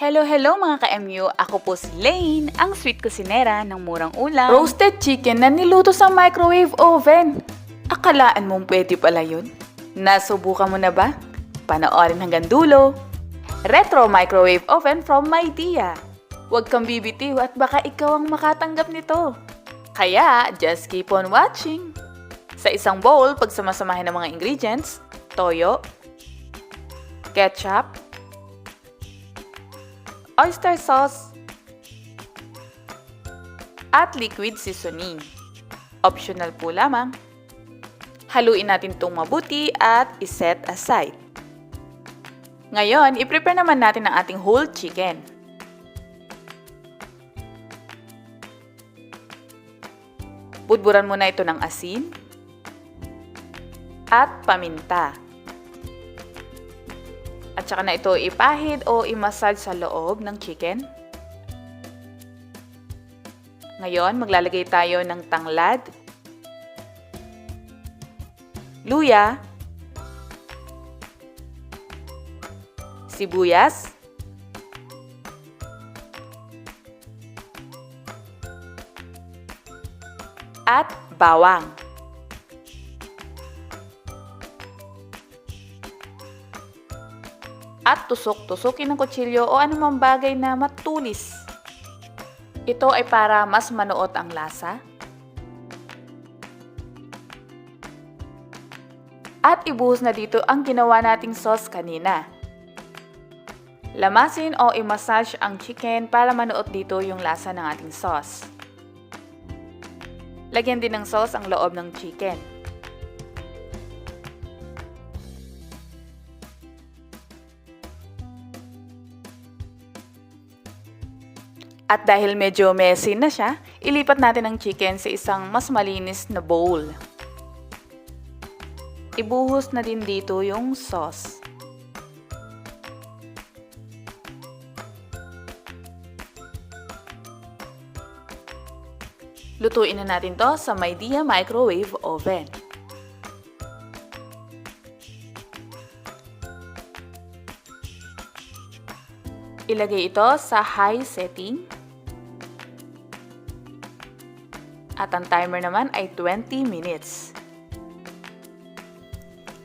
Hello mga ka-MU! Ako po si Lane, ang sweet kusinera ng murang ulam. Roasted chicken na niluto sa microwave oven. Akalaan mong pwede pala yun? Nasubukan mo na ba? Panoorin hanggang dulo. Retro microwave oven from Midea. Huwag kang bibitiw at baka ikaw ang makatanggap nito. Kaya, just keep on watching. Sa isang bowl, pagsama-samahin ng mga ingredients, toyo, ketchup, oyster sauce, at liquid seasoning. Optional po lamang. Haluin natin itong mabuti at iset aside. Ngayon, i-prepare naman natin ang ating whole chicken. Budburan muna ito ng asin at paminta. At saka na ito ipahid o i-massage sa loob ng chicken. Ngayon, maglalagay tayo ng tanglad, luya, sibuyas, at bawang. At tusok-tusukin ng kutsilyo o anumang bagay na matulis. Ito ay para mas manuot ang lasa. At ibuhos na dito ang ginawa nating sauce kanina. Lamasin o i-massage ang chicken para manuot dito yung lasa ng ating sauce. Lagyan din ng sauce ang loob ng chicken. At dahil medyo messy na siya, ilipat natin ang chicken sa isang mas malinis na bowl. Ibuhos na din dito yung sauce. Lutuin na natin to sa Midea microwave oven. Ilagay ito sa high setting. At ang timer naman ay 20 minutes.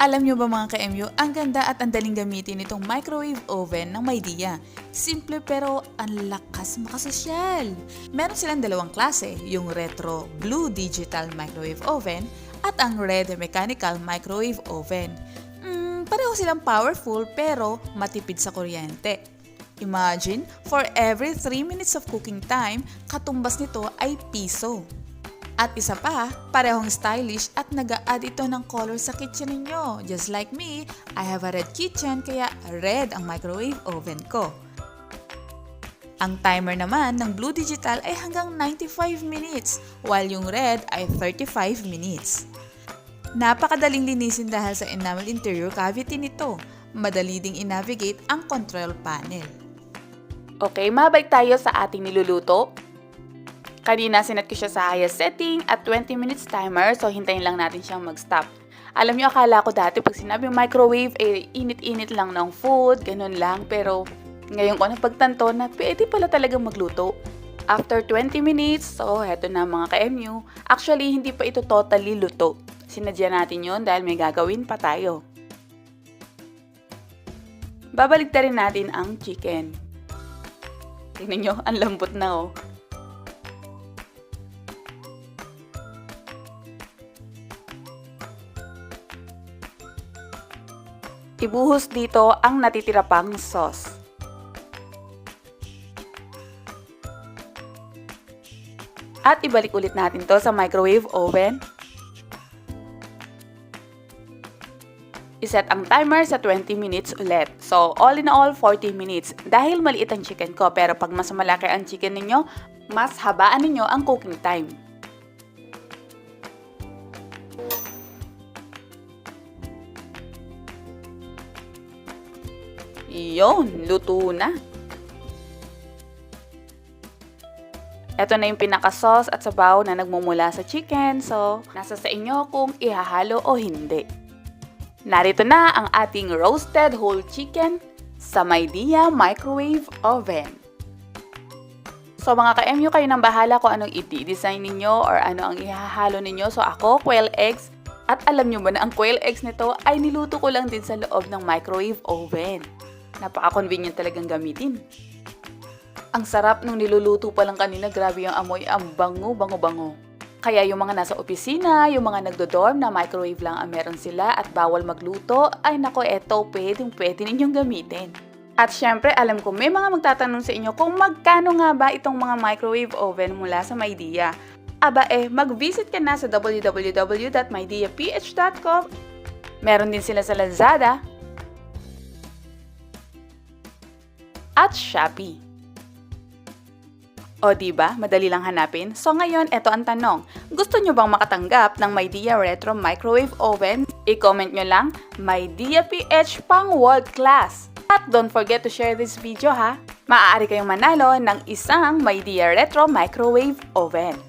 Alam nyo ba mga ka-MU, ang ganda at ang daling gamitin itong microwave oven ng Midea. Simple pero ang lakas makasosyal. Meron silang dalawang klase, yung retro blue digital microwave oven at ang red mechanical microwave oven. Pareho silang powerful pero matipid sa kuryente. Imagine, for every 3 minutes of cooking time, katumbas nito ay piso. At isa pa, parehong stylish at nag-a-add ito ng color sa kitchen ninyo. Just like me, I have a red kitchen kaya red ang microwave oven ko. Ang timer naman ng Blue Digital ay hanggang 95 minutes, while yung red ay 35 minutes. Napakadaling linisin dahil sa enamel interior cavity nito. Madali ding i-navigate ang control panel. Okay, mabalik tayo sa ating niluluto. Kanina sinat ko siya sa highest setting at 20 minutes timer, so hintayin lang natin siyang mag-stop. Alam niyo, akala ko dati pag sinabing microwave, init-init lang ng food, ganun lang. Pero ngayon ko napagtanto na pwede pala talaga magluto. After 20 minutes, so heto na mga ka-MU. Actually, hindi pa ito totally luto. Sinadya natin yon dahil may gagawin pa tayo. Babalik na rin natin ang chicken. Tingnan nyo, ang lambot na oh. Ibuhos dito ang natitira pang sauce. At ibalik ulit natin to sa microwave oven. Iset ang timer sa 20 minutes ulit. So, all in all, 40 minutes. Dahil maliit ang chicken ko, pero pag mas malaki ang chicken ninyo, mas habaan ninyo ang cooking time. Iyon, luto na. Ito na yung pinaka-sauce at sabaw na nagmumula sa chicken. So, nasa sa inyo kung ihahalo o hindi. Narito na ang ating roasted whole chicken. sa Midea Microwave Oven. So mga ka-MU, kayo nang bahala kung anong i-design ninyo or ano ang ihahalo ninyo. So ako, quail eggs. At alam nyo ba na ang quail eggs nito ay niluto ko lang din sa loob ng microwave oven. Napaka-convenient talagang gamitin. Ang sarap nung niluluto pa lang kanina, grabe yung amoy, ang bango. Kaya yung mga nasa opisina, yung mga nagdo-dorm na microwave lang ang meron sila at bawal magluto, ay nako, eto, pwede ninyong gamitin. At syempre, alam ko may mga magtatanong sa inyo kung magkano nga ba itong mga microwave oven mula sa Midea. Aba mag-visit ka na sa www.mideaph.com. Meron din sila sa Lazada at Shopee. O diba, madali lang hanapin? So ngayon, eto ang tanong. Gusto nyo bang makatanggap ng Midea Retro Microwave Oven? I-comment nyo lang, Midea PH pang world class. At don't forget to share this video ha. Maaari kayong manalo ng isang Midea Retro Microwave Oven.